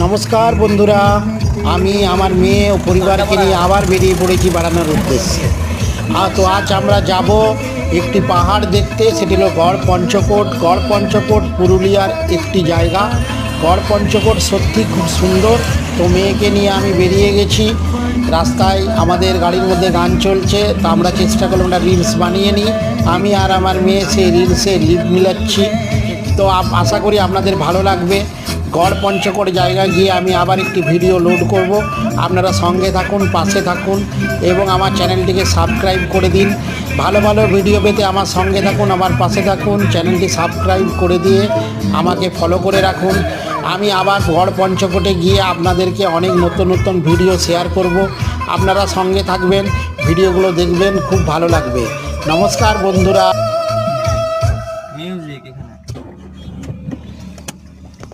নমস্কার বন্ধুরা, আমি আমার মেয়ে ও পরিবারকে নিয়ে আবার বেরিয়ে পড়েছি বেড়ানোর উদ্দেশ্যে। তো আজ আমরা যাব একটি পাহাড় দেখতে, সেটি হলো গড় পঞ্চকোট। গড় পঞ্চকোট পুরুলিয়ার একটি জায়গা। গড় পঞ্চকোট সত্যি খুব সুন্দর। তো মেয়েকে নিয়ে আমি বেরিয়ে গেছি। রাস্তায় আমাদের গাড়ির মধ্যে গান চলছে, তো আমরা চেষ্টা করলাম একটা রিলস বানিয়ে নিই। আমি আর আমার মেয়ে সেই রিলসে লিপ মিলাচ্ছি। তো আশা করি আপনাদের ভালো লাগবে। গড় পঞ্চকোট জায়গায় গিয়ে আমি আবার একটি ভিডিও লোড করব। আপনারা সঙ্গে থাকুন, পাশে থাকুন এবং আমার চ্যানেলটিকে সাবস্ক্রাইব করে দিন। ভালো ভালো ভিডিও পেতে আমার সঙ্গে থাকুন, আমার পাশে থাকুন। চ্যানেলটি সাবস্ক্রাইব করে দিয়ে আমাকে ফলো করে রাখুন। আমি আবার গড় পঞ্চকোটে গিয়ে আপনাদেরকে অনেক নতুন নতুন ভিডিও শেয়ার করব। আপনারা সঙ্গে থাকবেন, ভিডিওগুলো দেখবেন, খুব ভালো লাগবে। নমস্কার বন্ধুরা।